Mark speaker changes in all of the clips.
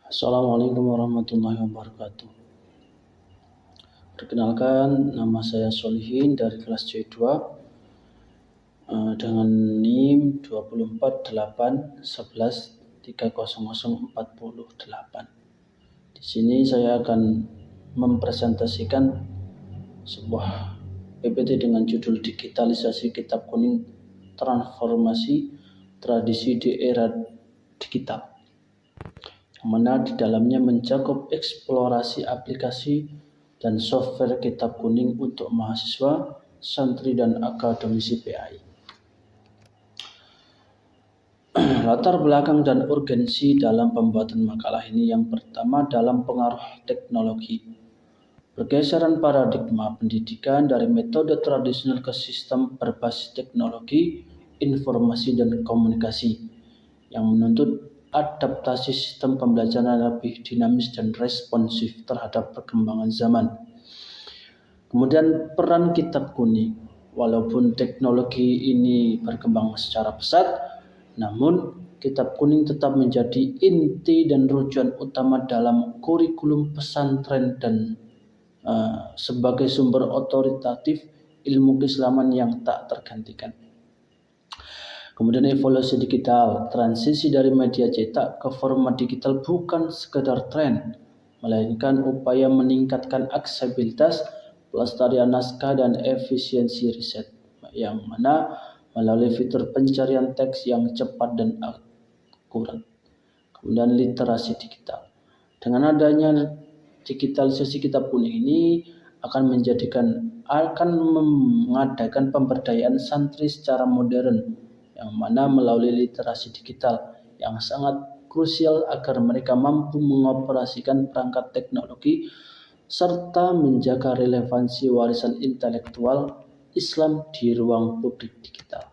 Speaker 1: Assalamualaikum warahmatullahi wabarakatuh. Perkenalkan, nama saya Solihin dari kelas C2 dengan NIM 24881130048. Di sini saya akan mempresentasikan sebuah PPT dengan judul Digitalisasi Kitab Kuning Transformasi Tradisi di Era Digital, yang mana di dalamnya mencakup eksplorasi aplikasi dan software kitab kuning untuk mahasiswa, santri, dan akademisi PAI. Latar belakang dan urgensi dalam pembuatan makalah ini, yang pertama dalam pengaruh teknologi. Pergeseran paradigma pendidikan dari metode tradisional ke sistem berbasis teknologi, informasi, dan komunikasi yang menuntut adaptasi sistem pembelajaran lebih dinamis dan responsif terhadap perkembangan zaman. Kemudian peran kitab kuning. Walaupun teknologi ini berkembang secara pesat, namun kitab kuning tetap menjadi inti dan rujukan utama dalam kurikulum pesantren dan sebagai sumber otoritatif ilmu keislaman yang tak tergantikan. Kemudian evolusi digital, transisi dari media cetak ke format digital bukan sekedar tren, melainkan upaya meningkatkan aksesibilitas, pelestarian naskah, dan efisiensi riset, yang mana melalui fitur pencarian teks yang cepat dan akurat. Kemudian literasi digital. Dengan adanya digitalisasi kitab kuning ini akan mengadakan pemberdayaan santri secara modern, yang mana melalui literasi digital yang sangat krusial agar mereka mampu mengoperasikan perangkat teknologi serta menjaga relevansi warisan intelektual Islam di ruang publik digital.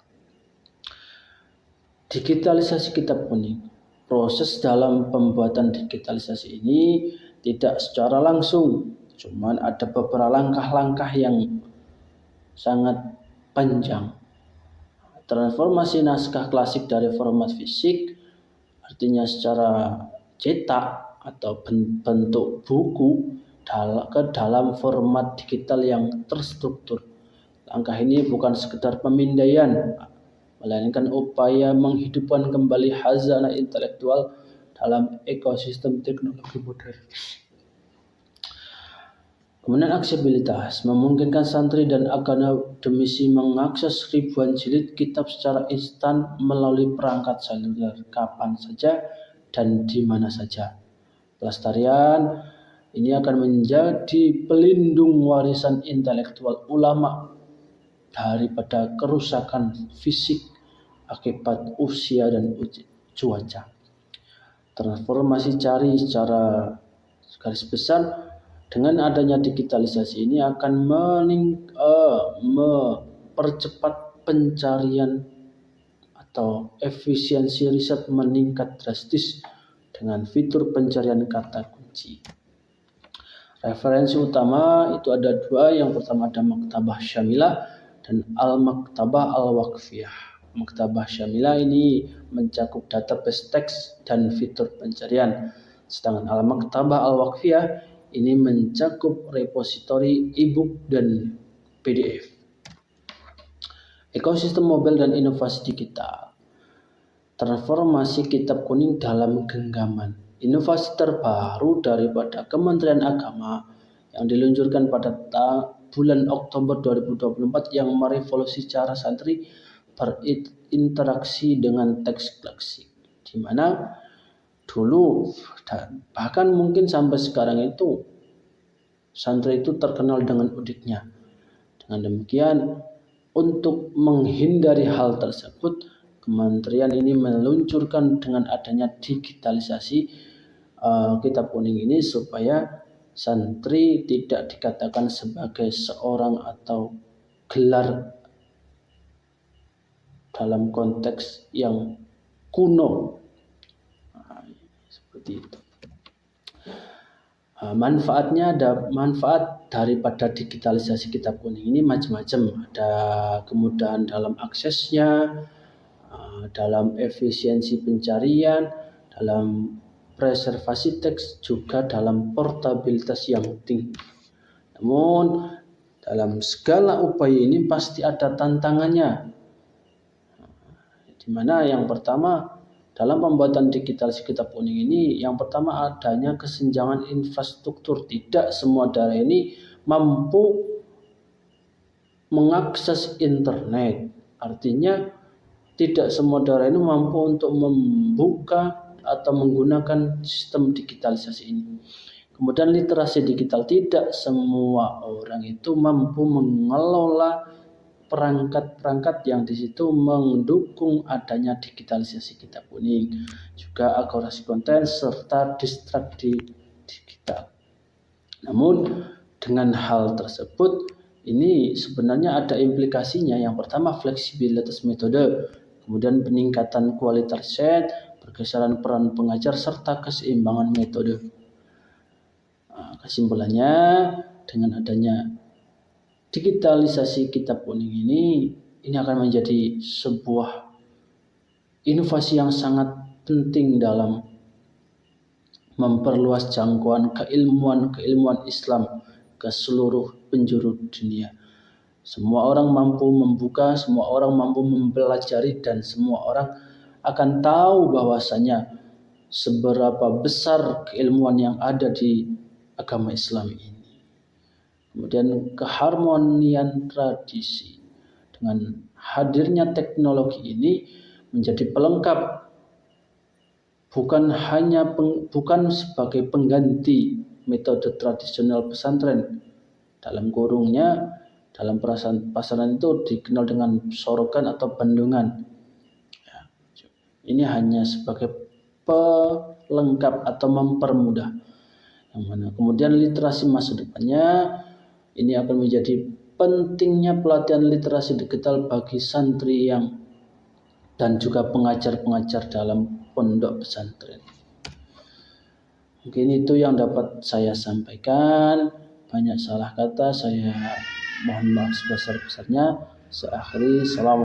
Speaker 1: Digitalisasi kitab kuning. Proses dalam pembuatan digitalisasi ini tidak secara langsung, cuman ada beberapa langkah-langkah yang sangat panjang. Transformasi naskah klasik dari format fisik, artinya secara cetak atau bentuk buku, ke dalam format digital yang terstruktur. Langkah ini bukan sekedar pemindaian, melainkan upaya menghidupkan kembali khazanah intelektual dalam ekosistem teknologi modern. Kemudian aksesibilitas, memungkinkan santri dan akademisi mengakses ribuan jilid kitab secara instan melalui perangkat seluler kapan saja dan di mana saja. Pelestarian ini akan menjadi pelindung warisan intelektual ulama daripada kerusakan fisik akibat usia dan cuaca. Transformasi cari secara garis besar, dengan adanya digitalisasi ini akan mempercepat pencarian atau efisiensi riset meningkat drastis dengan fitur pencarian kata kunci. Referensi utama itu ada dua. Yang pertama ada Maktabah Syamilah dan Al-Maktabah Al-Waqfiyah. Maktabah Syamilah ini mencakup database teks dan fitur pencarian, sedangkan Al-Maktabah Al-Waqfiyah ini mencakup repositori e-book dan PDF. Ekosistem mobile dan inovasi digital. Transformasi kitab kuning dalam genggaman. Inovasi terbaru daripada Kementerian Agama yang diluncurkan pada bulan Oktober 2024 yang merevolusi cara santri berinteraksi dengan teks klasik, di mana dulu dan bahkan mungkin sampai sekarang itu santri itu terkenal dengan udiknya. Dengan demikian, untuk menghindari hal tersebut, kementerian ini meluncurkan dengan adanya digitalisasi kitab kuning ini supaya santri tidak dikatakan sebagai seorang atau gelar dalam konteks yang kuno. Seperti itu. Manfaatnya, ada manfaat daripada digitalisasi kitab kuning ini macam-macam. Ada kemudahan dalam aksesnya, dalam efisiensi pencarian, dalam preservasi teks juga dalam portabilitas yang tinggi. Namun dalam segala upaya ini pasti ada tantangannya. Di mana yang pertama dalam pembuatan digitalisasi kitab kuning ini, yang pertama adanya kesenjangan infrastruktur. Tidak semua daerah ini mampu mengakses internet. Artinya tidak semua daerah ini mampu untuk membuka atau menggunakan sistem digitalisasi ini. Kemudian literasi digital, tidak semua orang itu mampu mengelola perangkat-perangkat yang di situ mendukung adanya digitalisasi kitab kuning, juga akurasi konten serta distraksi digital. Namun dengan hal tersebut ini sebenarnya ada implikasinya. Yang pertama fleksibilitas metode, kemudian peningkatan kualitas riset, pergeseran peran pengajar serta keseimbangan metode. Kesimpulannya, dengan adanya digitalisasi kitab kuning ini akan menjadi sebuah inovasi yang sangat penting dalam memperluas jangkauan keilmuan Islam ke seluruh penjuru dunia. Semua orang mampu membuka, semua orang mampu mempelajari, dan semua orang akan tahu bahwasanya seberapa besar keilmuan yang ada di agama Islam ini. Kemudian keharmonian tradisi dengan hadirnya teknologi ini menjadi pelengkap, bukan sebagai pengganti metode tradisional pesantren. Dalam kurungnya, dalam pasaran itu dikenal dengan sorogan atau bendungan. Ini hanya sebagai pelengkap atau mempermudah. Yang mana kemudian literasi masa depannya ini akan menjadi pentingnya pelatihan literasi digital bagi santri dan juga pengajar-pengajar dalam pondok pesantren. Mungkin itu yang dapat saya sampaikan. Banyak salah kata, saya mohon maaf sebesar-besarnya. Saya akhiri. Assalamualaikum.